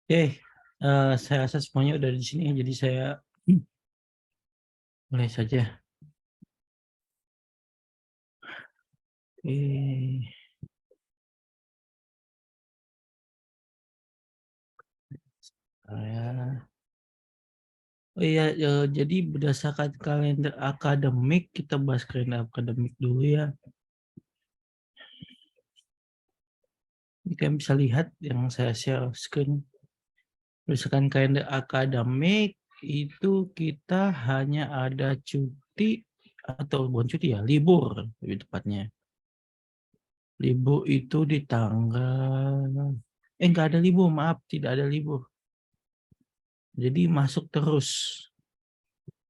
Saya rasa semuanya udah di sini, jadi saya mulai saja. Oke. Saya Oh iya, jadi berdasarkan kalender akademik, kita bahas kalender akademik dulu ya. Ini kalian bisa lihat yang saya share screen. Berdasarkan kalender akademik, itu kita hanya ada cuti, atau bukan cuti ya, libur lebih tepatnya. Libur itu di tanggal... nggak ada libur, maaf, tidak ada libur. Jadi masuk terus,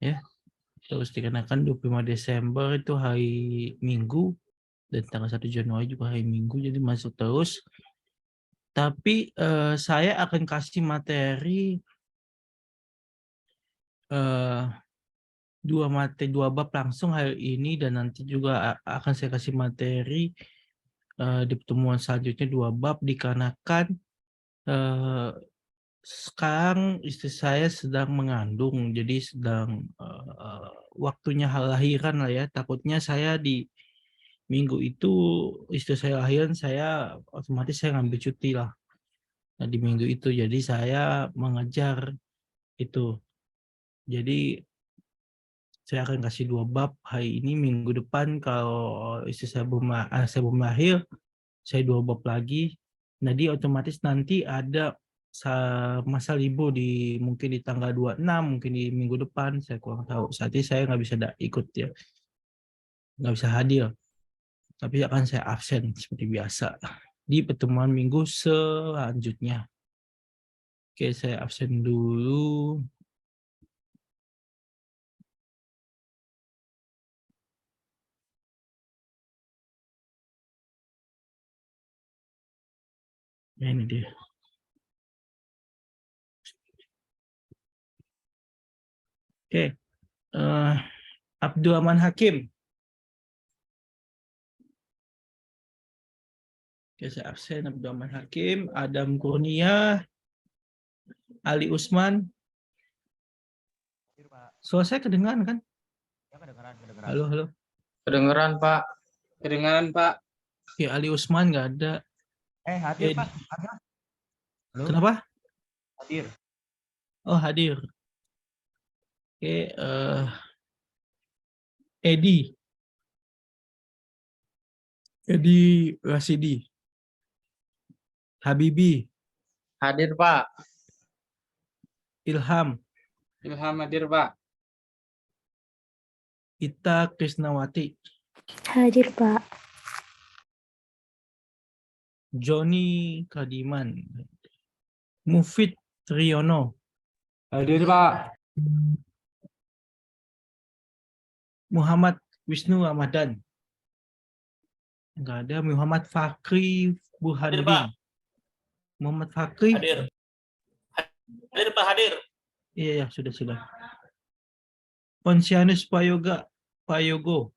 ya. Terus dikenakan 25 Desember itu hari Minggu, dan tanggal 1 Januari juga hari Minggu, jadi masuk terus. Tapi saya akan kasih materi eh, dua bab langsung hari ini, dan nanti juga akan saya kasih materi di pertemuan selanjutnya 2 bab, dikarenakan eh, sekarang istri saya sedang mengandung, jadi sedang waktunya lahiran lah ya. Takutnya saya di minggu itu istri saya lahiran, saya otomatis saya ngambil cuti lah. Nah, di minggu itu jadi saya mengejar itu. Jadi saya akan kasih 2 bab hari ini, minggu depan kalau istri saya belum lahir, saya 2 bab lagi. Jadi otomatis nanti ada masa libur mungkin di tanggal 26, mungkin di minggu depan, saya kurang tahu. Saat ini saya nggak bisa ikut ya, nggak bisa hadir. Tapi akan saya absen seperti biasa di pertemuan minggu selanjutnya. Oke, saya absen dulu. Ya, ini dia. Oke, Abdurrahman Hakim. Oke, saya absen. Abdurrahman Hakim, Adam Kurnia, Ali Usman. Suara saya kedengaran kan? Ya, kedengeran. Halo, halo. Kedengeran, Pak. Kedengaran, Pak. Oke, Ali Usman nggak ada. Hadir, Pak. Hadir. Halo? Kenapa? Hadir. Oh, hadir. Oke, Edi Rasidi. Habibi. Hadir, Pak. Ilham. Ilham hadir, Pak. Ita Krisnawati. Hadir, Pak. Joni Kadiman. Mufid Triyono. Hadir, Pak. Muhammad Wisnu Ramadan. Enggak ada. Muhammad Fakri Burhanuddin. Hadir, Pak. Muhammad Fakri. Hadir. Hadir, Pak. Hadir. Iya, ya, sudah. Ponsianus Payogo.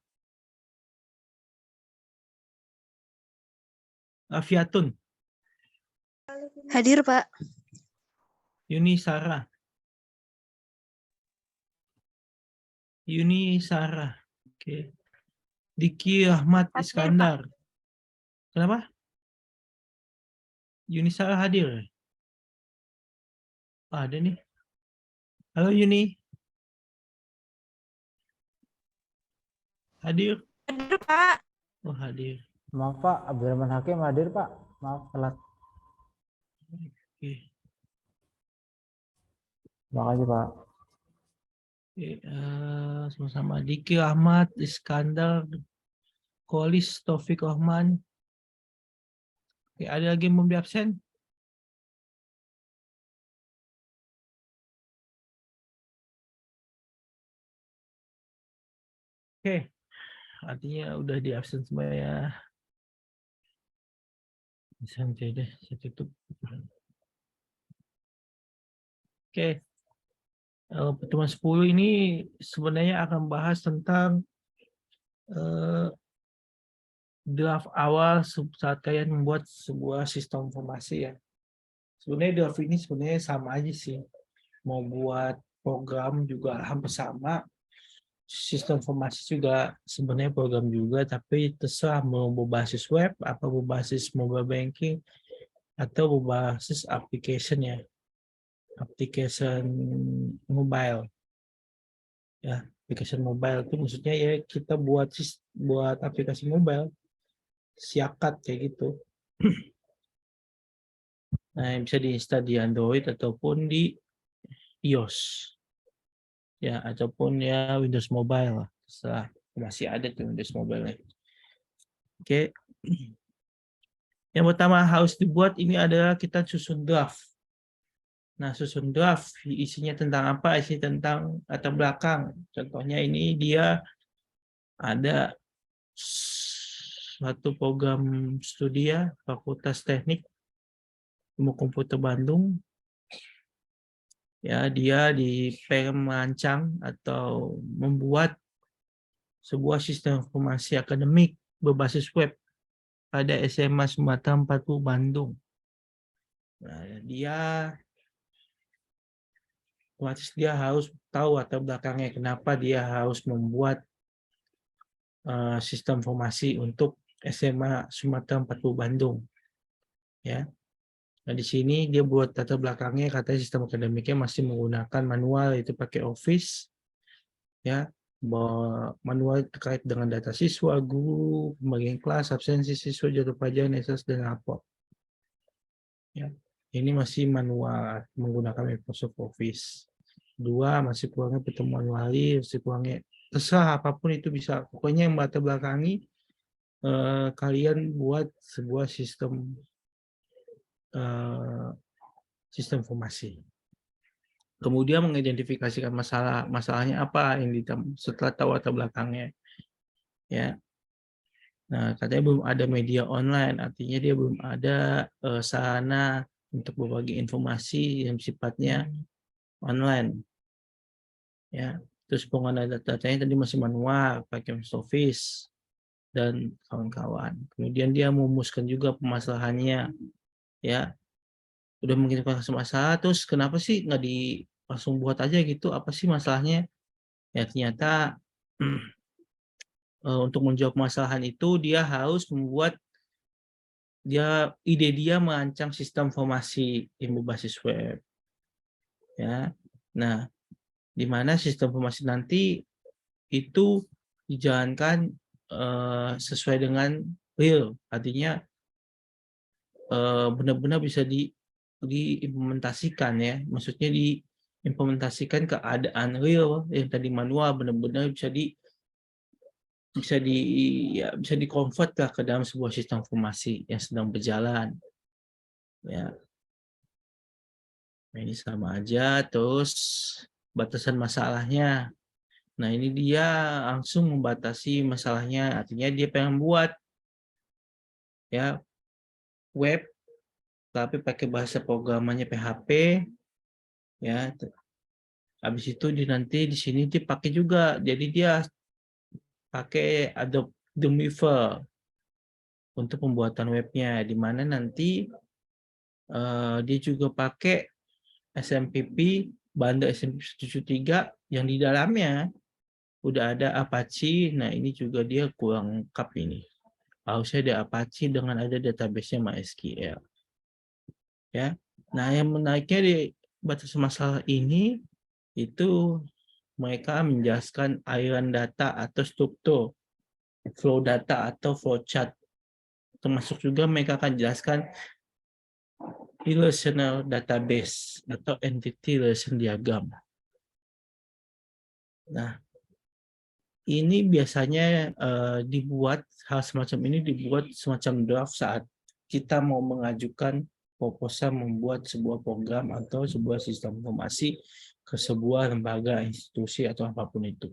Afiatun. Hadir, Pak. Yuni Sarah. Oke. Diki Ahmad Hadir, Iskandar. Kenapa? Yuni Sarah hadir. Ada nih. Halo Yuni. Hadir. Hadir, Pak. Oh, hadir. Maaf Pak, Abdurrahman Hakim hadir Pak. Maaf telat. Oke. Terima kasih Pak. Oke, sama-sama. Diki Ahmad Iskandar. Kolis Taufik Rahman. Oke, ada lagi yang belum di absen? Oke, artinya udah di absen semua ya. Santai deh, saya tutup. Oke, pertemuan 10 ini sebenarnya akan bahas tentang draft awal saat kalian membuat sebuah sistem informasi ya. Sebenarnya draft ini sebenarnya sama aja sih. Mau buat program juga hampir sama. Sistem informasi juga sebenarnya program juga, tapi terserah mau berbasis web, apa berbasis mobile banking, atau berbasis application ya. Application mobile. Ya, application mobile itu maksudnya ya kita buat aplikasi mobile siakat kayak gitu. Nah, yang bisa diinstal di Android ataupun di iOS. Ya, ataupun ya Windows Mobile lah. Terserah, masih ada tuh Windows Mobile-nya. Oke. Yang pertama harus dibuat ini adalah kita susun draft. Nah, susun draft isinya tentang apa? Isinya tentang latar belakang. Contohnya ini dia ada suatu program studi ya, Fakultas Teknik Ilmu Komputer Bandung. Ya, dia pengen merancang atau membuat sebuah sistem informasi akademik berbasis web pada SMA Sumatera 40 Bandung. Nah, otomatis dia harus tahu latar belakangnya kenapa dia harus membuat sistem informasi untuk SMA Sumatera 40 Bandung. Ya. Nah, di sini dia buat latar belakangnya, katanya sistem akademiknya masih menggunakan manual, itu pakai Office. Ya, manual terkait dengan data siswa, guru, pembagian kelas, absensi siswa, jatuh pelajaran, SS, dan rapor. Ya, ini masih manual menggunakan Microsoft Office. 2, masih kurangnya pertemuan wali, masih kurangnya terserah apapun itu bisa. Pokoknya yang latar belakangi kalian buat sebuah sistem informasi. Kemudian mengidentifikasikan masalahnya apa yang setelah tahu latar belakangnya. Ya. Nah, katanya belum ada media online, artinya dia belum ada sarana untuk berbagi informasi yang sifatnya online. Ya. Terus pengenalan datanya tadi masih manual, pakai Microsoft Office dan kawan-kawan. Kemudian dia merumuskan juga permasalahannya. Ya. Udah mengidentifikasi masalah, terus kenapa sih nggak langsung buat aja gitu? Apa sih masalahnya? Ya ternyata untuk menjawab permasalahan itu dia harus membuat ide dia merancang sistem informasi yang berbasis web. Ya. Nah, di mana sistem informasi nanti itu dijalankan sesuai dengan real, artinya benar-benar bisa diimplementasikan ya, maksudnya diimplementasikan keadaan real yang tadi manual benar-benar bisa di-convert ke dalam sebuah sistem informasi yang sedang berjalan. Ya. Nah, ini sama aja, terus batasan masalahnya. Nah, ini dia langsung membatasi masalahnya, artinya dia pengen buat ya web tapi pakai bahasa programannya PHP ya. Habis itu nanti di sini dipakai juga. Jadi dia pakai Adobe Dreamweaver untuk pembuatan webnya, di mana nanti dia juga pakai SMPP Banda SMP 173 yang di dalamnya udah ada Apache. Nah, ini juga dia kurang lengkap ini. Harusnya ada Apache dengan ada database-nya MySQL. Ya. Nah, yang menariknya di batas masalah ini itu mereka menjelaskan aliran data atau struktur, flow data atau flow chart. Termasuk juga mereka akan jelaskan relational database atau entity relation diagram. Nah, ini biasanya dibuat, hal semacam ini dibuat semacam draft saat kita mau mengajukan proposal membuat sebuah program atau sebuah sistem informasi ke sebuah lembaga, institusi, atau apapun itu.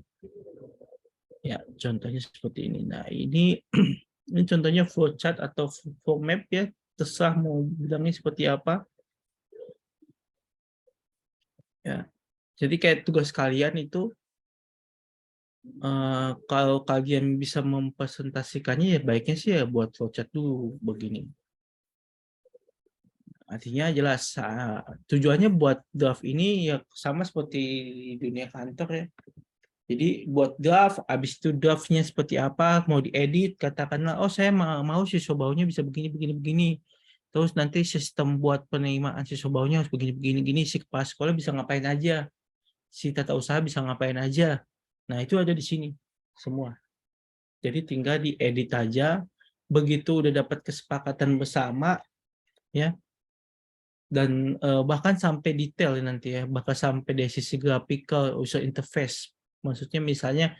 Ya, contohnya seperti ini. Nah, ini contohnya flowchart atau flow map ya, terserah mau bilangnya seperti apa. Ya, jadi kayak tugas kalian itu kalau kalian bisa mempresentasikannya ya baiknya sih ya buat flowchart dulu begini. Artinya jelas tujuannya buat draft ini ya sama seperti dunia kantor ya. Jadi buat draft, habis itu draftnya seperti apa, mau diedit, katakanlah, oh saya mau siswa barunya bisa begini. Terus nanti sistem buat penerimaan siswa barunya harus begini. Si kepala sekolah bisa ngapain aja, si tata usaha bisa ngapain aja. Nah itu ada di sini semua. Jadi tinggal diedit aja, begitu udah dapat kesepakatan bersama, ya. Dan bahkan sampai detail nanti ya, bahkan sampai dari sisi grafikal, user interface. Maksudnya misalnya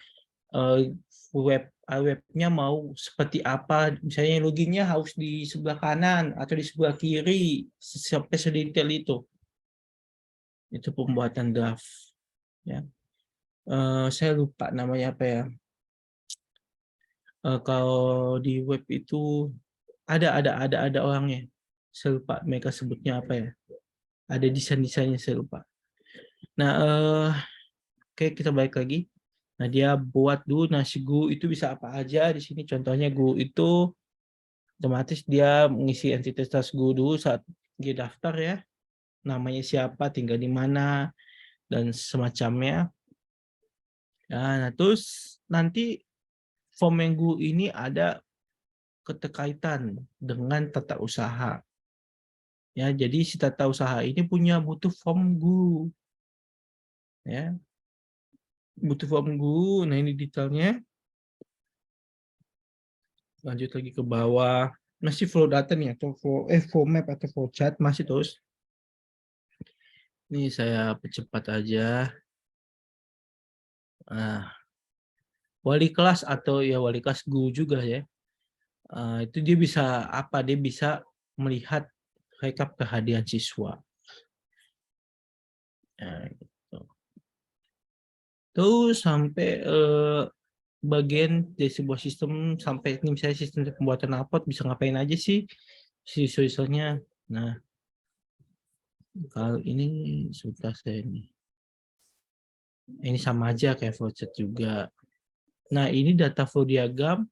webnya mau seperti apa, misalnya loginnya harus di sebelah kanan atau di sebelah kiri, sampai sedetail itu pembuatan draft ya. Saya lupa namanya apa ya. Kalau di web itu ada orangnya, saya lupa mereka sebutnya apa ya, ada desainnya saya lupa. Nah oke, kita balik lagi. Nah, dia buat dulu nasi Gu itu bisa apa aja di sini. Contohnya Gu itu otomatis dia mengisi entitas Gu dulu saat dia daftar ya. Namanya siapa, tinggal di mana, dan semacamnya. Nah, terus nanti form yang Gu ini ada keterkaitan dengan tata usaha. Ya, jadi si tata usaha ini butuh form Gu. Ya. Butuh form Gu. Nah, ini detailnya. Lanjut lagi ke bawah, masih flow data nih atau flow map atau flow chart masih terus. Ini saya percepat aja. Nah, wali kelas atau ya wali kelas Gu juga ya. Itu dia bisa apa? Dia bisa melihat rekap kehadiran siswa. Nah, gitu. Terus sampai bagian dari sebuah sistem, sampai ini misalnya sistem pembuatan rapot bisa ngapain aja sih siswa-siswanya. Nah, kalau ini sudah saya ini sama aja kayak flowchart juga. Nah, ini data flow diagram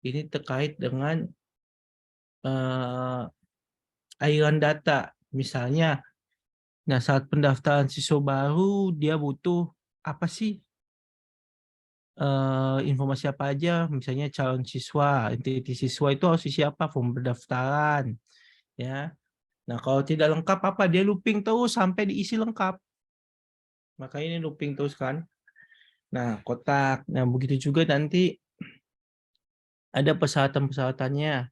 ini terkait dengan aliran data. Misalnya, nah saat pendaftaran siswa baru dia butuh apa sih? Informasi apa aja? Misalnya calon siswa, entiti siswa itu harus isi apa? Form pendaftaran, ya. Nah, kalau tidak lengkap apa? Dia looping terus sampai diisi lengkap. Makanya ini looping terus kan. Nah, kotak. Nah, begitu juga nanti ada persyaratan-persyaratannya,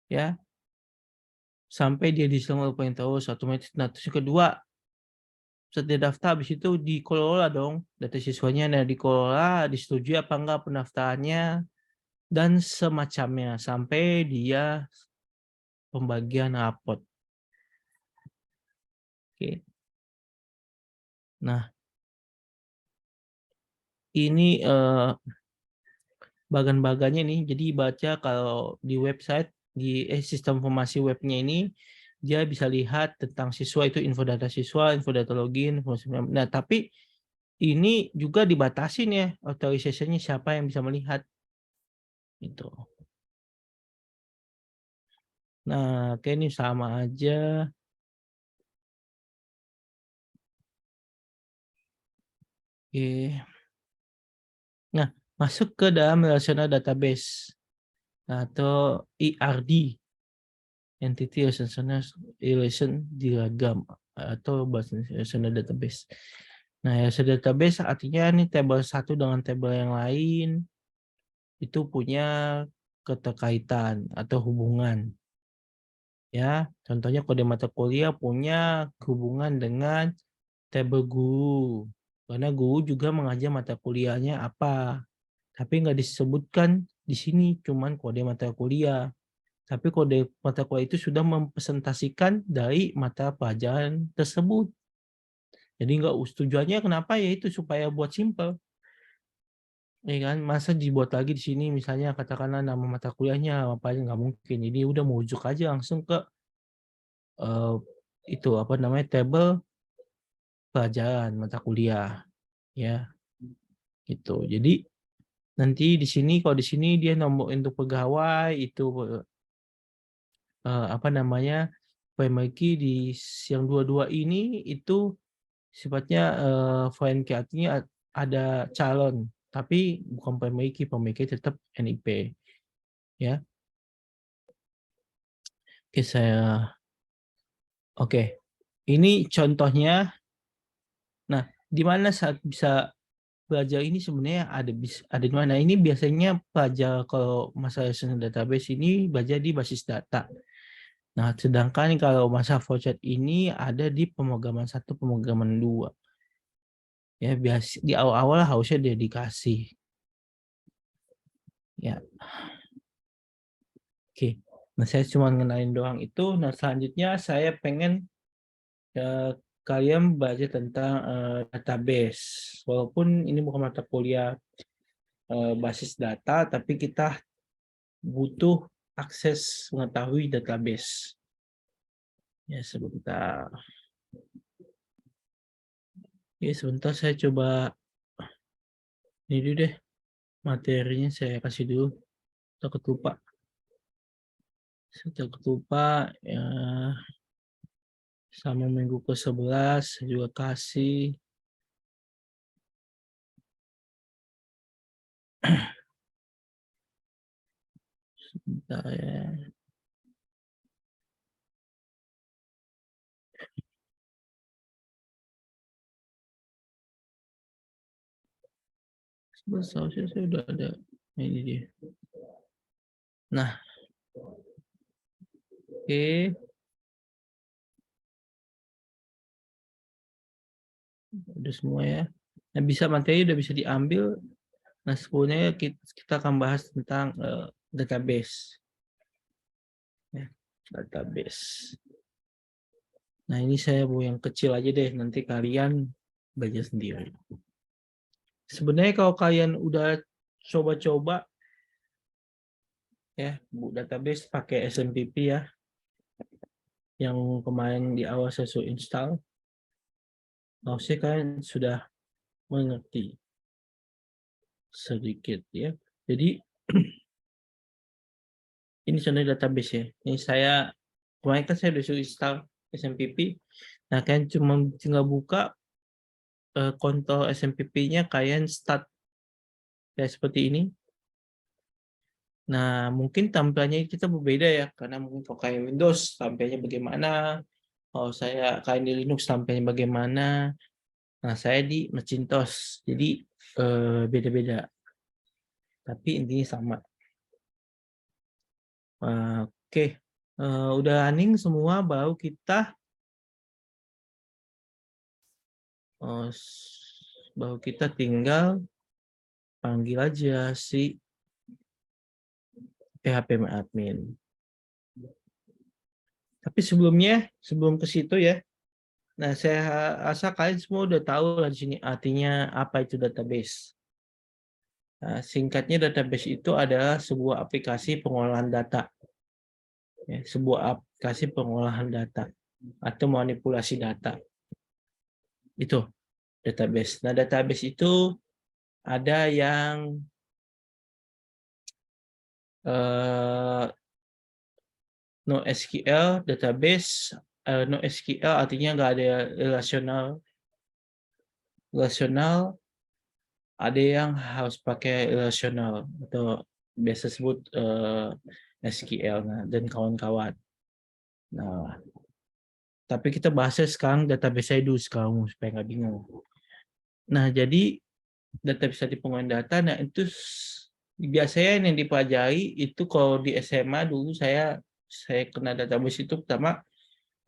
ya. Sampai dia diselenggarakan terus otomatis. Nah, terus yang kedua, setelah daftar habis itu dikelola dong data siswanya. Nah, dikelola, disetujui apa enggak pendaftarannya dan semacamnya sampai dia pembagian rapot. Oke. Nah, ini bagan-bagannya nih. Jadi baca kalau di website di sistem informasi webnya ini dia bisa lihat tentang siswa itu info data siswa, info data login, nah tapi ini juga dibatasin ya authorization-nya siapa yang bisa melihat itu. Nah, kayak ini sama aja. Oke. Nah, masuk ke dalam relational database atau ERD, Entity Relation Diagram atau relational database. Nah, relational database artinya nih tabel satu dengan tabel yang lain itu punya keterkaitan atau hubungan. Ya, contohnya kode mata kuliah punya hubungan dengan tabel guru. Karena guru juga mengajar mata kuliahnya apa. Tapi nggak disebutkan di sini, cuman kode mata kuliah. Tapi kode mata kuliah itu sudah mempresentasikan dari mata pelajaran tersebut. Jadi nggak tujuannya kenapa ya itu supaya buat simple. Ya kan, masa dibuat lagi di sini misalnya katakanlah nama mata kuliahnya apa aja nggak mungkin. Jadi udah merujuk aja langsung ke itu apa namanya tabel pelajaran mata kuliah ya gitu. Jadi nanti di sini kalau di sini dia nomor untuk pegawai itu apa namanya PMIQ di yang dua-dua ini itu sifatnya VNQ, artinya ada calon, tapi bukan PMIQ tetap NIP. Ya. Oke, ini contohnya. Nah, di mana saat bisa belajar ini sebenarnya ada di mana? Ini biasanya belajar kalau masalah database ini belajar di basis data. Nah, sedangkan kalau masalah flowchart ini ada di pemrograman 1, pemrograman 2. Ya, biasa di awal-awal harusnya dia dikasih. Ya. Oke. Nah, saya cuma ngenalin doang itu. Nah, selanjutnya saya pengen kalian belajar tentang database. Walaupun ini bukan mata kuliah basis data, tapi kita butuh akses mengetahui database. Ya, sebentar. Ya, sebentar saya coba ini dulu deh. Materinya saya kasih dulu. Takut lupa. Saya takut lupa. Ya, sama minggu ke-11 saya juga kasih. Sebentar ya. Seharusnya saya udah ada. Nah, ini dia. Nah, oke. Udah semua ya. Nah, bisa materi udah bisa diambil. Nah, sebenarnya kita akan bahas tentang database. Ya, database. Nah, ini saya mau yang kecil aja deh. Nanti kalian baca sendiri. Sebenarnya kalau kalian udah coba-coba ya, bu database pakai SMPP ya. Yang kemarin di awal saya suruh install. Harusnya kalian sudah mengerti sedikit ya. Jadi ini contoh database ya. Ini saya kemarin kan saya udah suruh install SMPP. Nah, kalian cuma tinggal buka kontrol SMPP-nya, kalian start kayak seperti ini. Nah, mungkin tampilannya kita berbeda ya, karena mungkin kalau kayak Windows tampilnya bagaimana, kalau saya kayak di Linux tampilnya bagaimana. Nah, saya di Macintosh, jadi beda-beda. Tapi intinya sama. Oke, udah running semua, baru kita tinggal panggil aja si PHP admin. Tapi sebelum ke situ ya, nah saya rasa kalian semua udah tahu lah di sini artinya apa itu database. Nah, singkatnya database itu adalah sebuah aplikasi pengolahan data. Ya, sebuah aplikasi pengolahan data atau manipulasi data. Itu database. Nah, database itu ada yang NoSQL database. NoSQL artinya nggak ada relasional. Ada yang harus pakai relasional atau biasa sebut SQL dan kawan-kawan. Nah, tapi kita bahasnya sekarang database saya dulu sekarang supaya nggak bingung. Nah, jadi database di pengolahan data, nah itu biasanya yang dipelajari itu kalau di SMA dulu saya kena database itu pertama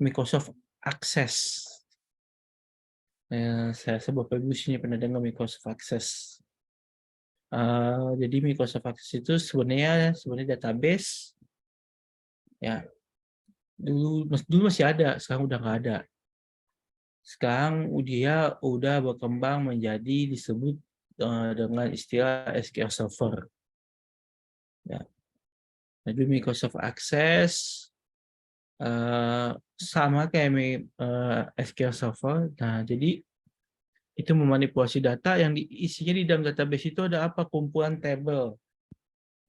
Microsoft Access. Saya Bapak Ibu sini pernah dengar Microsoft Access. Jadi Microsoft Access itu sebenarnya database ya. Dulu masih ada, sekarang udah nggak ada. Sekarang dia udah berkembang menjadi disebut dengan istilah SQL Server. Ya. Jadi Microsoft Access sama kayak SQL Server. Nah, jadi itu memanipulasi data yang isinya di dalam database itu ada apa? Kumpulan tabel.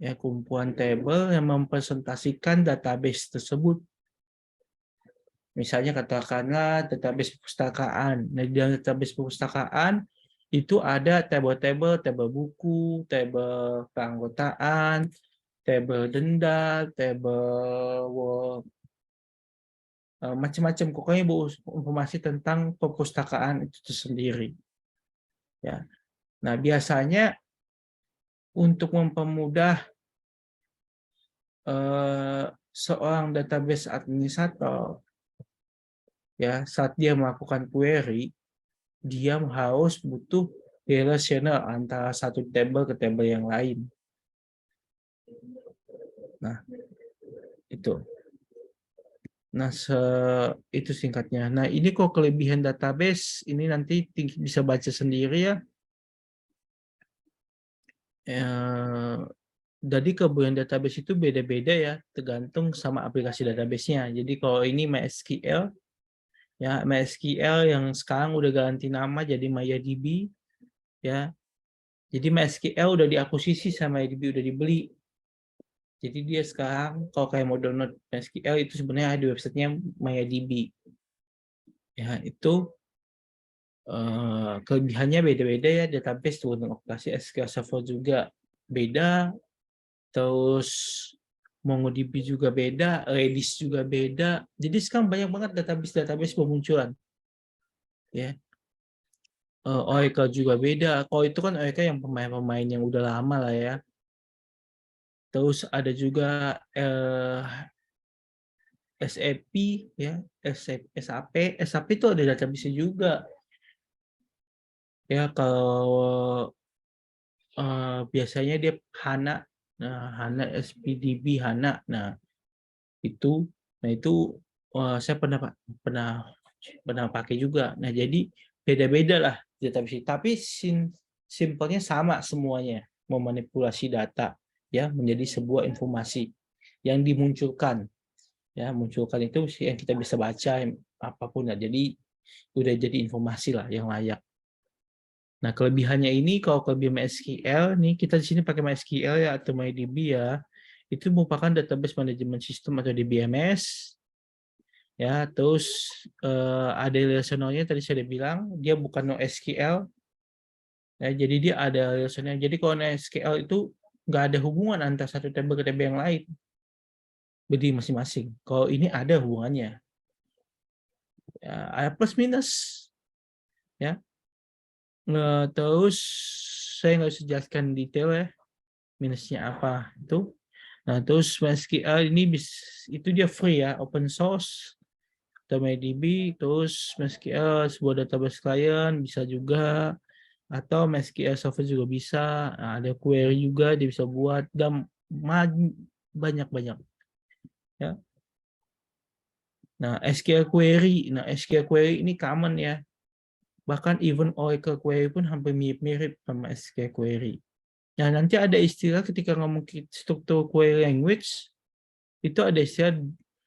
Ya, kumpulan tabel yang mempresentasikan database tersebut. Misalnya katakanlah database perpustakaan. Nah, di dalam database perpustakaan itu ada tabel-tabel, tabel buku, tabel keanggotaan, tabel denda, tabel macam-macam. Pokoknya informasi tentang perpustakaan itu sendiri. Ya. Nah, biasanya untuk mempermudah seorang database administrator, ya, saat dia melakukan query, dia harus butuh relational antara satu tabel ke tabel yang lain. Nah, itu. Nah, itu singkatnya. Nah, ini kok kelebihan database, ini nanti bisa baca sendiri ya. Jadi kelebihan database itu beda-beda ya, tergantung sama aplikasi database-nya. Jadi kalau ini MySQL, ya MySQL yang sekarang udah ganti nama jadi MariaDB, ya. Jadi MySQL udah diakuisisi sama MariaDB, udah dibeli. Jadi dia sekarang kalau kayak mau download MySQL itu sebenarnya di websitenya MariaDB. Ya, itu kelebihannya beda-beda ya, database untuk aplikasi SQL Server juga beda, terus MongoDB juga beda, Redis juga beda. Jadi sekarang banyak banget database bermunculan. Ya. Oracle juga beda. Kalau itu kan Oracle yang pemain-pemain yang udah lama lah ya. Terus ada juga SAP ya, SAP itu ada database juga. Ya, kalau biasanya dia HANA, HANA SPDB HANA. Nah, itu saya pernah pakai juga. Nah, jadi beda-beda lah database, tapi simpelnya sama semuanya, memanipulasi data ya menjadi sebuah informasi yang dimunculkan. Ya, munculkan itu yang kita bisa baca apapun ya. Jadi udah jadi informasi lah yang layak. Nah, kelebihannya ini kalau kelebihan MySQL nih, kita di sini pakai MySQL ya atau MariaDB ya. Itu merupakan database management system atau DBMS. Ya, terus ada relationalnya tadi saya udah bilang, dia bukan NoSQL. Ya, jadi dia ada relationalnya. Jadi kalau NoSQL itu nggak ada hubungan antara satu tabel ke tabel yang lain. Berdiri masing-masing. Kalau ini ada hubungannya. Ya, ada plus minus. Ya. Terus saya nggak usah jelaskan detail ya. Minusnya apa itu. Nah, terus MySQL ini itu dia free ya, open source. Atau MariaDB, terus MySQL sebuah database client bisa juga, atau MySQL server juga bisa. Nah, ada query juga dia bisa buat, dan banyak-banyak ya. Nah, SQL query ini common ya. Bahkan even Oracle query pun hampir mirip-mirip sama SQL query. Nah, nanti ada istilah ketika ngomong struktur query language, itu ada istilah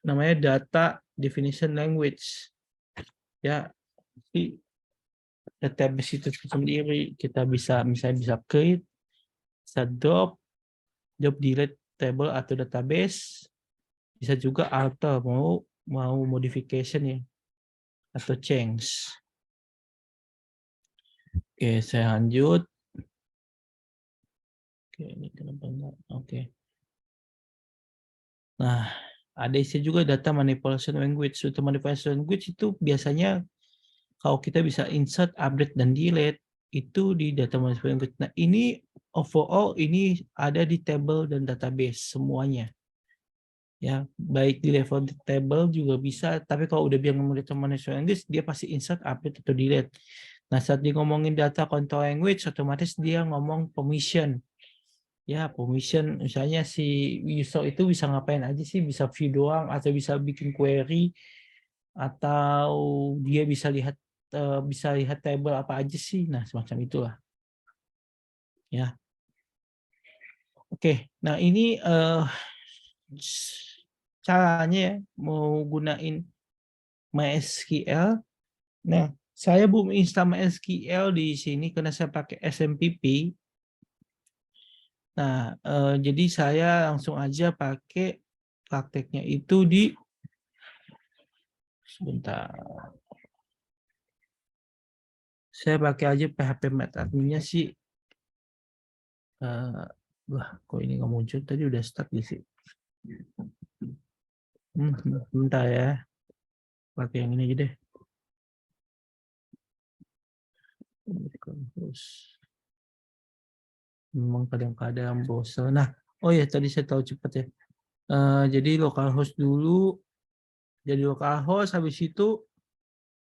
namanya data definition language. Ya, di database itu sendiri kita bisa misalnya bisa create, bisa drop delete table atau database, bisa juga alter mau modification ya atau change. Oke, saya lanjut. Oke, ini kenapa enggak? Oke. Nah, ada istilah juga data manipulation language. Data manipulation language itu biasanya kalau kita bisa insert, update, dan delete itu di data manipulation language. Nah, ini overall ini ada di table dan database semuanya. Ya, baik di level table juga bisa, tapi kalau udah bilang ngomong data manipulation language, dia pasti insert, update, atau delete. Nah, saat dia ngomongin data control language, otomatis dia ngomong permission. Ya, permission, misalnya si user itu bisa ngapain aja sih, bisa view doang, atau bisa bikin query, atau dia bisa lihat table apa aja sih. Nah, semacam itulah. Ya. Oke, nah ini caranya ya mau gunain MySQL. Nah, saya belum install MySQL di sini karena saya pakai SMPP. Nah, jadi saya langsung aja pakai prakteknya itu di sebentar. Saya pakai aja PHP adminnya sih. Wah, kok ini nggak muncul? Tadi udah start sih. Bentar ya. Pakai yang ini aja deh. Memang kadang-kadang bosan. Nah, oh ya tadi saya tahu cepat ya. Jadi localhost dulu. Jadi localhost, habis itu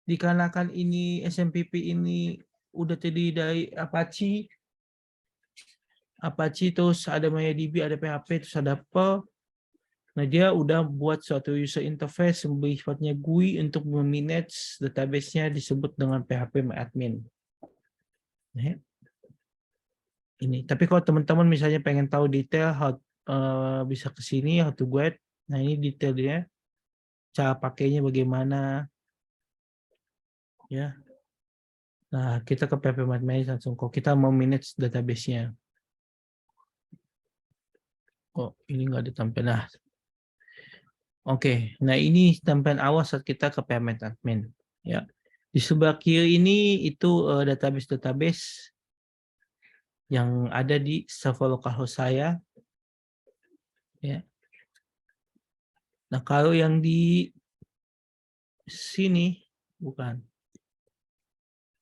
dikarenakan ini SMPP ini udah terdiri dari Apache terus ada MariaDB, ada PHP, terus ada Perl. Nah, dia udah buat suatu user interface yang sifatnya GUI untuk memanage database-nya disebut dengan PHP admin. Nah, ini. Tapi kalau teman-teman misalnya pengen tahu detail bisa ke sini how to get. Nah, ini detailnya. Cara pakainya bagaimana. Ya. Nah, kita ke PHP admin langsung kok kita mau manage database-nya. Oh, ini nggak ditampil. Nah, oke. Nah, ini tampilan awal saat kita ke PHP admin. Ya. Di sebelah kiri ini itu database yang ada di server localhost saya. Ya. Nah, kalau yang di sini bukan.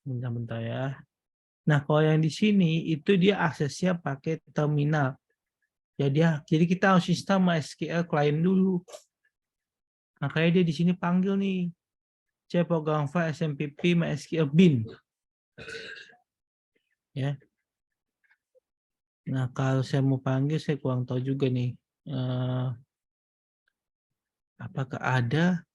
Bentar-bentar ya. Nah, kalau yang di sini itu dia aksesnya pakai terminal. Jadi kita harus install MySQL client dulu. Makanya dia di sini panggil nih. C program file SMPP MySQL bin. Ya. Nah, kalau saya mau panggil saya kurang tahu juga nih. Apakah ada?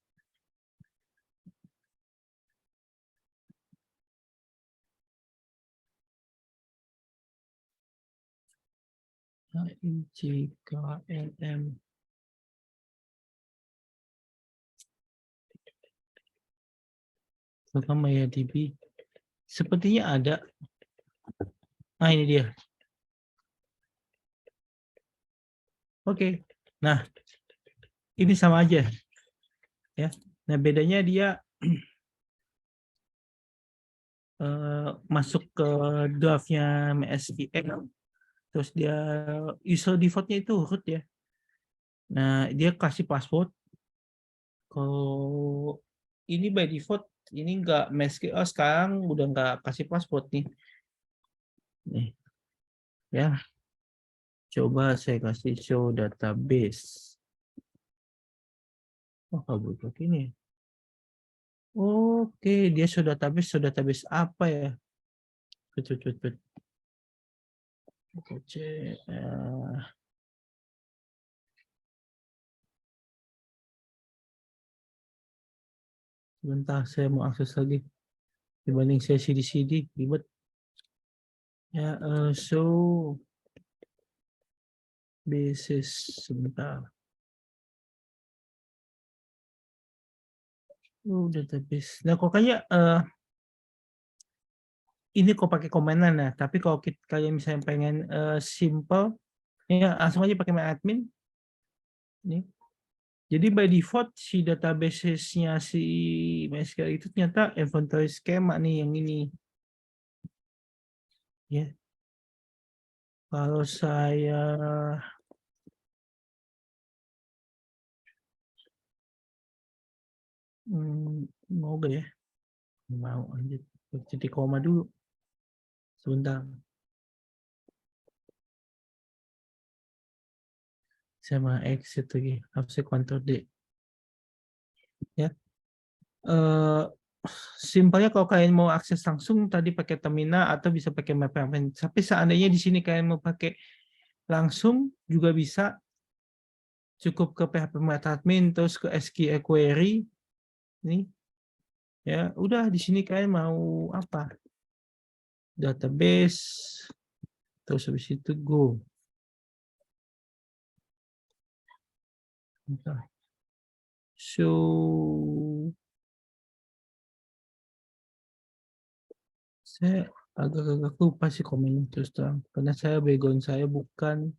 ICKLM. Program MariaDB. Sepertinya ada. Nah, ini dia. Oke. Nah, ini sama aja. Ya. Nah, bedanya dia masuk ke draft-nya MySQL. Terus dia user default-nya itu root ya. Nah, dia kasih password. Kalau ini by default, ini enggak MySQL sekarang udah nggak kasih password nih. Nih. Ya. Coba saya kasih show database. Oh, kabur ini. Oke, dia show database apa ya? Cut. Sebentar, saya mau akses lagi. Dibanding saya CD ribet. Ya, show basis sebentar. Database. Nah, kok kayak ini kok pakai komandan ya. Tapi kalau kalian misalnya pengen simple, ya langsung aja pakai admin. Nih. Jadi by default si database-nya si MySQL itu ternyata inventory schema nih yang ini. Ya. Kalau saya mau gak ya? Mau lanjut titik koma dulu. Sebentar. Saya mau exit lagi. Harusnya Ctrl D. Ya. Simpelnya kalau kalian mau akses langsung tadi pakai terminal atau bisa pakai map. Tapi seandainya di sini kalian mau pakai langsung juga bisa. Cukup ke PHP admin terus ke SQL query. Nih. Ya, udah di sini kalian mau apa? Database. Terus habis itu go. So saya agak lupa sih komen terus terang karena saya background saya bukan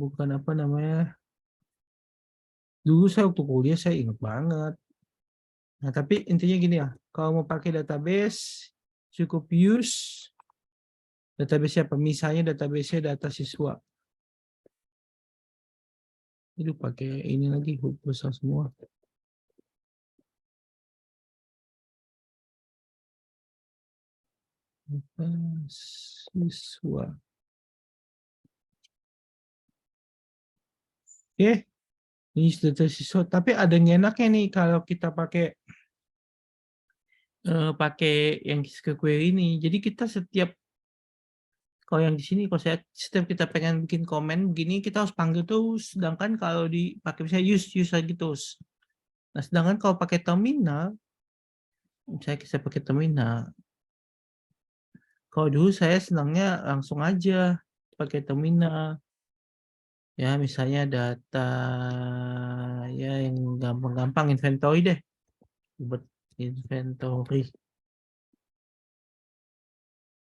bukan apa namanya. Dulu saya waktu kuliah saya ingat banget. Nah, tapi intinya gini ya, kalau mau pakai database cukup use database apa? Misalnya database data siswa. Itu pakai ini lagi huruf besar semua. Data siswa. Oke. Ini data siswa, tapi ada yang enaknya nih kalau kita pakai pakai yang query ini. Jadi kita setiap kalau yang di sini kalau saya setiap kita pengen bikin komen begini kita harus panggil terus. Sedangkan kalau dipakai misalnya use lagi terus. Nah, sedangkan kalau pakai terminal, saya pakai terminal. Kalau dulu saya senangnya langsung aja pakai terminal. Ya, misalnya data ya yang gampang-gampang inventory deh. Buat inventory.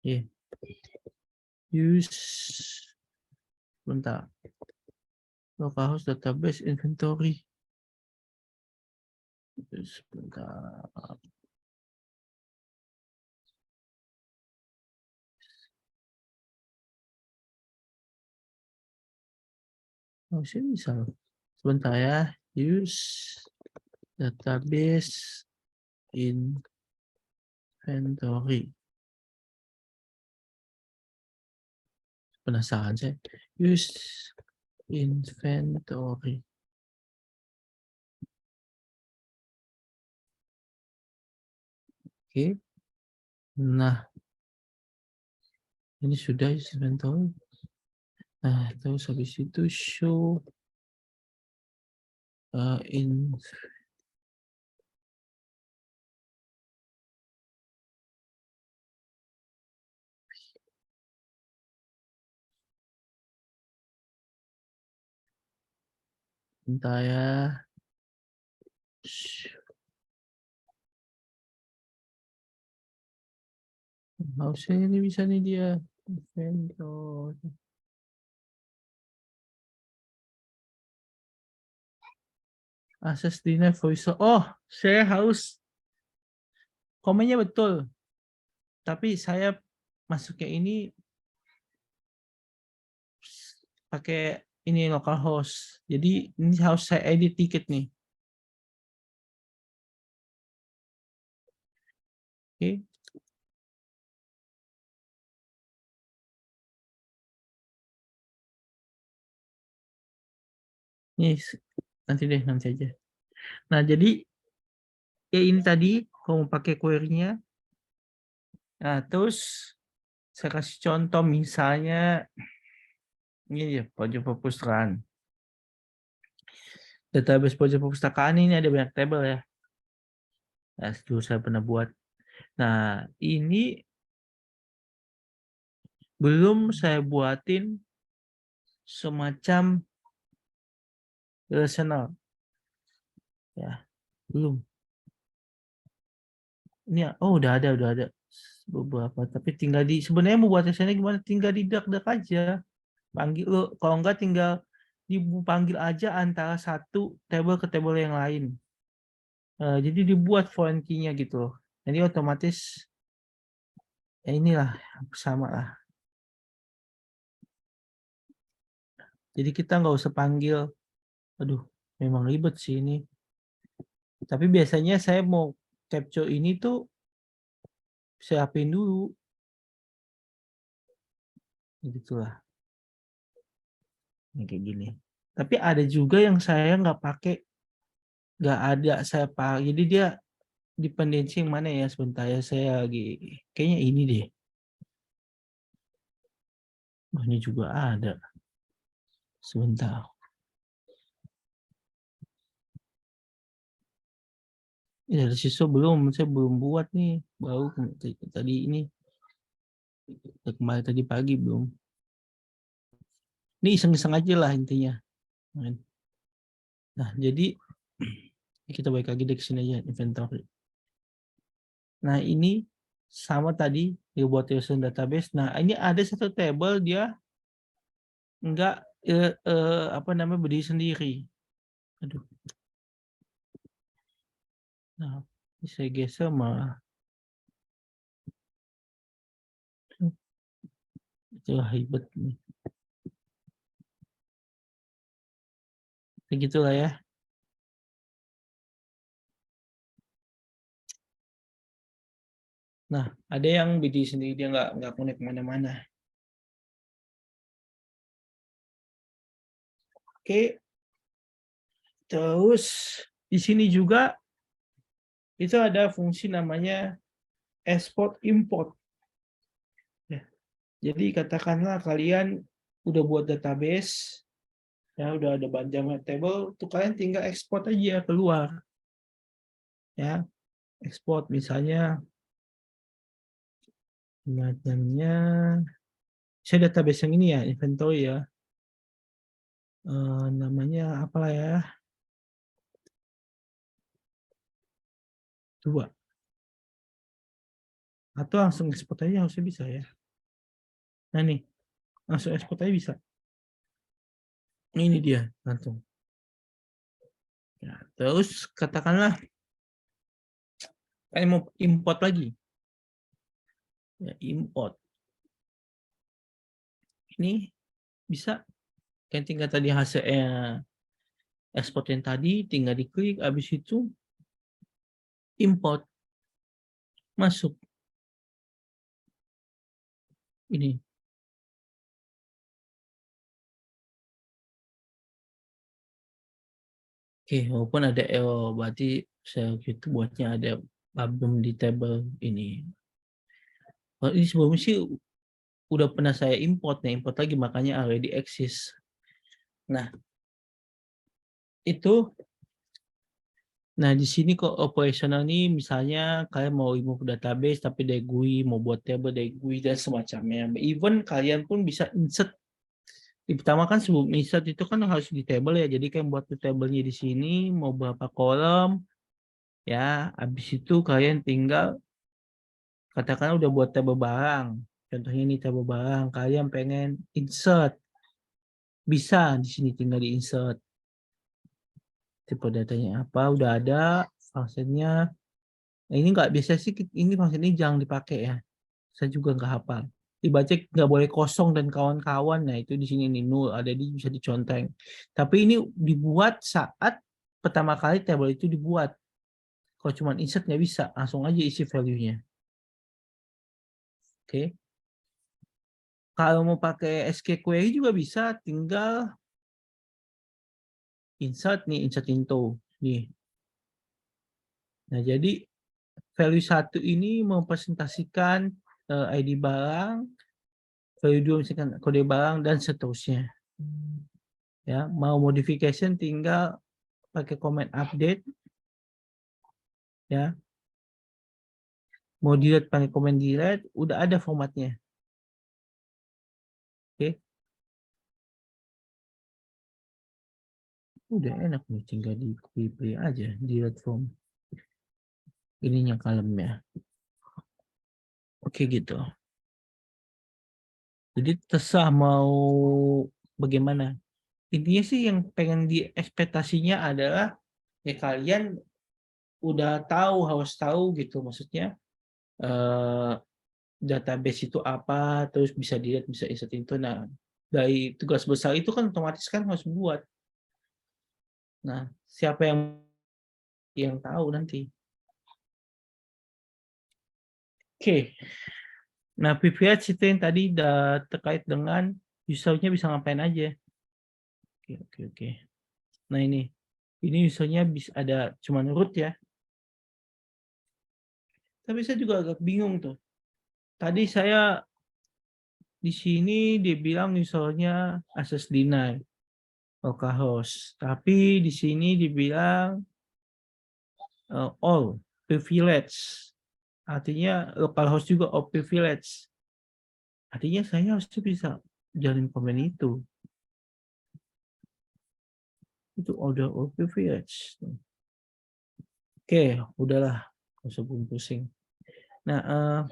Yeah. Use bentar. Localhost database inventory. Sebentar. Oh, sini bisa loh. Sebentar ya. Use database inventory. Penasaran saya. Use inventory. Oke. Nah, ini sudah use inventory. Nah, terus habis itu show in bentar ya. Harusnya ini bisa nih dia. Inventory. Access deny voice. Oh, saya harus komennya betul. Tapi saya masuknya ini pakai ini localhost. Jadi ini harus saya edit tiket nih. Oke. Ini nanti aja. Nah, jadi ya ini tadi kalau mau pakai query-nya. Nah, terus saya kasih contoh misalnya ini ya pojok perpustakaan. Database pojok perpustakaan ini ada banyak tabel ya. Nah, dulu saya pernah buat. Nah, ini belum saya buatin semacam relational. Ya, belum. Ini oh udah ada beberapa, tapi tinggal sebenarnya mau buat relational gimana? Tinggal didak-dak aja. Panggil lo, kalau enggak tinggal dipanggil aja antara satu table ke table yang lain. Jadi dibuat foreign key-nya gitu loh. Jadi otomatis ya inilah sama lah. Jadi kita nggak usah panggil, aduh memang ribet sih ini. Tapi biasanya saya mau capture ini tuh siapin dulu. Gitulah. Ini kayak gini. Tapi ada juga yang saya nggak pakai, nggak ada saya pakai. Jadi dia dependensi yang mana ya sebentar ya saya lagi kayaknya ini deh. Oh, ini juga ada. Sebentar. Ini dari siswa belum, saya belum buat nih, baru tadi ini. Kemarin tadi pagi belum. Ini iseng-iseng aja lah intinya. Nah, jadi kita balik lagi ke sini aja inventory. Nah, ini sama tadi dia buat relational database. Nah, ini ada satu table dia enggak apa namanya, berdiri sendiri. Aduh. Nah, ini saya geser malah. Itulah ribet nih. Begitulah ya. Nah, ada yang berdiri sendiri, dia nggak connect kemana-mana. Oke. Terus di sini juga itu ada fungsi namanya export import. Ya. Jadi katakanlah kalian udah buat database, ya udah ada Benjamin table, tuh kalian tinggal ekspor aja keluar. Ya, ekspor misalnya namanya saya database yang ini ya, inventory ya. Namanya apalah ya? 2. Atau langsung ekspor aja harusnya bisa ya. Nah nih, langsung ekspor aja bisa. Ini dia langsung. Ya, terus katakanlah kalian mau import lagi. Ya, import. Ini bisa. Kan tinggal tadi hasilnya ekspor yang tadi, tinggal diklik, habis itu import. Masuk. Ini. Oke, walaupun ada error, berarti saya gitu buatnya ada problem di table ini. Kalau ini sebelumnya sih udah pernah saya import lagi, makanya already exist. Nah, itu. Nah, di sini kok operasional nih, misalnya kalian mau remove database tapi dari GUI, mau buat table dari GUI dan semacamnya. Even kalian pun bisa insert. Pertama kan sebelum insert itu kan harus di table ya. Jadi kalian buat tablenya di sini, mau berapa kolom, ya. Habis itu kalian tinggal katakan udah buat table barang. Contohnya ini table barang, kalian pengen insert. Bisa di sini tinggal di insert. Tipe datanya apa, udah ada, fungsinya. Nah, ini nggak biasa sih, ini fungsi ini jangan dipakai ya. Saya juga nggak hafal. Dibaca nggak boleh kosong dan kawan-kawan. Nah, itu di sini nih nul, ada di bisa diconteng. Tapi ini dibuat saat pertama kali table itu dibuat. Kalau cuma insert nggak bisa, langsung aja isi value-nya. Oke. Kalau mau pakai SQL juga bisa, tinggal insert nih, insert into nih. Nah, jadi value 1 ini mempresentasikan ID barang, value 2 misalkan kode barang dan seterusnya. Ya, mau modification tinggal pakai comment update. Ya. Mau delete pakai comment delete, udah ada formatnya. Oke. Udah enak nih, tinggal di play aja, delete form. Ininya kalemnya. Oke gitu. Jadi terserah mau bagaimana. Intinya sih yang pengen diekspektasinya adalah ya kalian udah tahu, harus tahu gitu, maksudnya database itu apa, terus bisa dilihat, bisa insert itu. Nah, dari tugas besar itu kan otomatis kan harus buat. Nah, siapa yang tahu nanti. Oke. Nah, privilege itu yang tadi udah terkait dengan usernya bisa ngapain aja. Oke. Nah, ini usernya bisa ada cuman root ya. Tapi saya juga agak bingung tuh. Tadi saya di sini dibilang usernya access deny localhost, tapi di sini dibilang all privilege. Artinya localhost juga all privilege. Artinya saya harus bisa jalin komen itu. Itu order all privilege. Oke, udahlah, nggak usah pusing. Nah,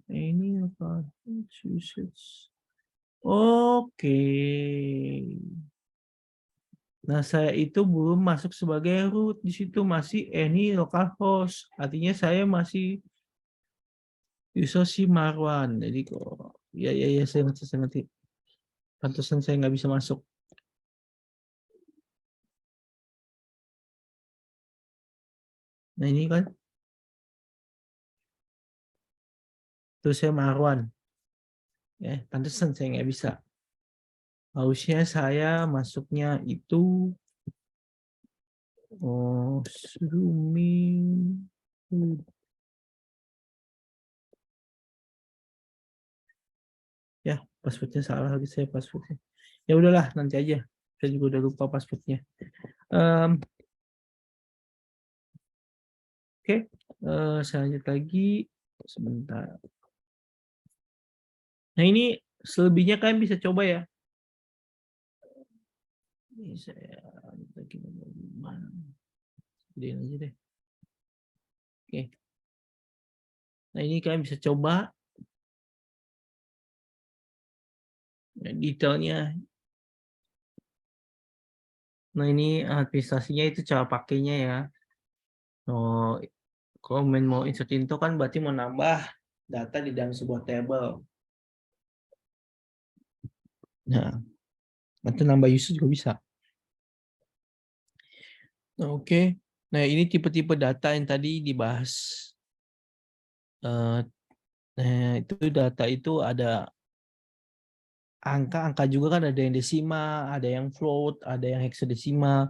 Ini apa? Oke. Nah, saya itu belum masuk sebagai root. Di situ masih any localhost. Artinya saya masih user si Marwan. Jadi kok ya saya ngerti. Pantesan saya nggak bisa masuk. Nah, ini kan. Terus saya Marwan. Ya, pantesan saya nggak bisa. Harusnya saya masuknya itu Sumi. Ya, passwordnya salah lagi saya passwordnya. Ya udahlah, nanti aja. Saya juga udah lupa passwordnya. Oke, saya lanjut lagi. Sebentar. Nah, ini selebihnya kalian bisa coba ya. Ini saya lagi mana? Gedein aja deh. Oke. Nah, ini kalian bisa coba. Nah, detailnya. Nah, ini administrasinya itu cara pakainya ya. Oh, kalau mau insert into kan berarti mau nambah data di dalam sebuah table. Nah, nanti nambah user juga bisa. Oke. Nah, ini tipe-tipe data yang tadi dibahas. Nah, itu data itu ada angka juga kan, ada yang desimal, ada yang float, ada yang hexadesimal,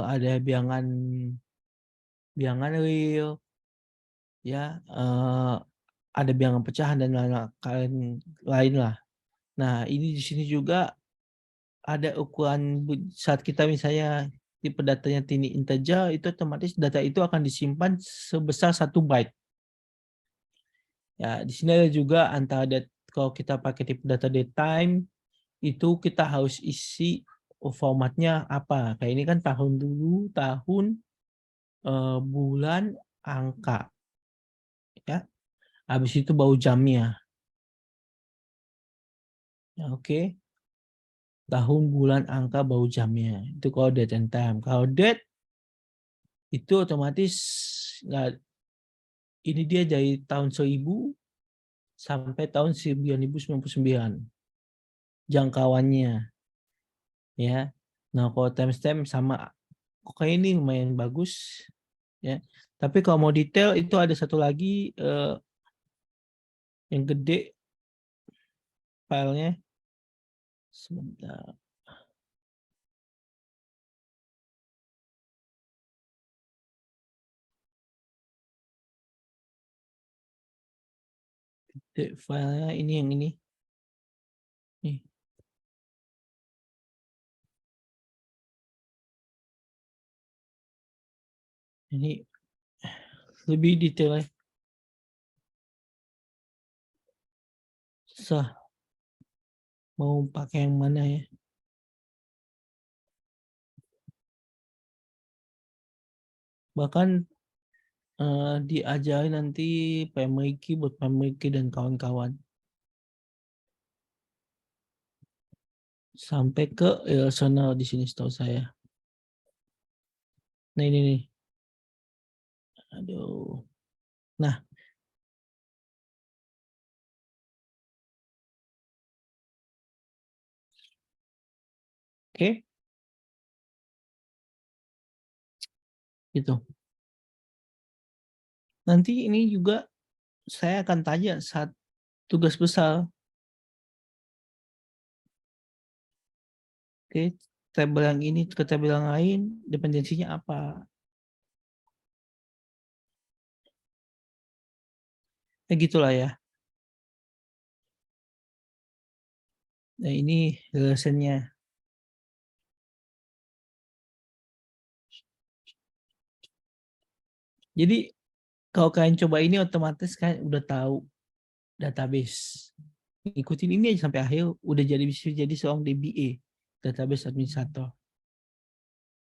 ada bilangan real, ya, ada bilangan pecahan dan lain lah. Nah, ini di sini juga ada ukuran saat kita misalnya tipe datanya tiny integer, itu otomatis data itu akan disimpan sebesar 1 byte. Ya, di sini ada juga antara kalau kita pakai tipe data datetime itu kita harus isi formatnya apa. Kayak ini kan tahun dulu, tahun, bulan, angka. Ya. Habis itu baru jamnya. Ya, oke. Tahun, bulan, angka, baru jamnya. Itu kalau date and time. Kalau date itu otomatis nggak, ini dia dari tahun 1000 sampai tahun 1999 jangkauannya, ya. Nah, kalau timestamp sama, kayak ini lumayan bagus, ya. Tapi kalau mau detail itu ada satu lagi yang gede filenya. Sebentar. Gede filenya ini yang ini. Nih. Ini lebih detail ya. Susah. Mau pakai yang mana ya? Bahkan diajarin nanti PMIQ buat PMIQ dan kawan-kawan. Sampai ke relational di sini setahu saya. Nah, ini nih. Aduh. Nah. Oke. Gitu. Nanti ini juga saya akan tanya saat tugas besar. Oke, tabel yang ini ke tabel yang lain, dependensinya apa? Ya gitulah ya. Nah, ini relationnya. Jadi kalau kalian coba ini otomatis kan udah tahu database. Ikutin ini aja sampai akhir udah bisa jadi seorang DBA, database administrator.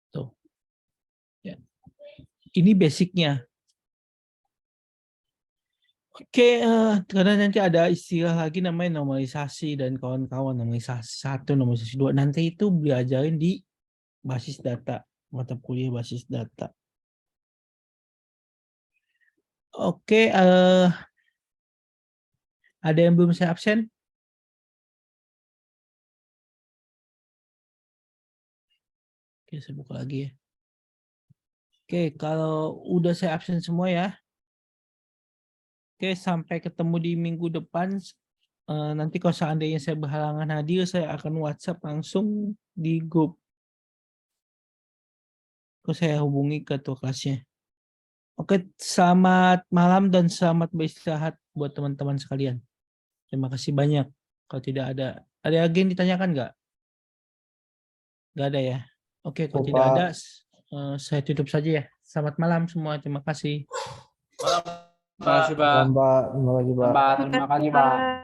Tuh. Ya. Ini basicnya. Oke, karena nanti ada istilah lagi namanya normalisasi dan kawan-kawan, normalisasi 1, normalisasi 2. Nanti itu diajarin di basis data, mata kuliah basis data. Oke, ada yang belum saya absen? Oke, saya buka lagi ya. Oke, kalau udah saya absen semua ya. Oke, sampai ketemu di minggu depan. Nanti kalau seandainya saya berhalangan hadir, saya akan WhatsApp langsung di grup. Terus saya hubungi ketua kelasnya. Oke, selamat malam dan selamat beristirahat buat teman-teman sekalian. Terima kasih banyak. Kalau tidak ada lagi yang ditanyakan nggak? Nggak ada ya? Oke, kalau tidak ada, saya tutup saja ya. Selamat malam semua. Terima kasih. Terima kasih, Pak. Mbak, terima kasih, Pak. Terima kasih, Pak.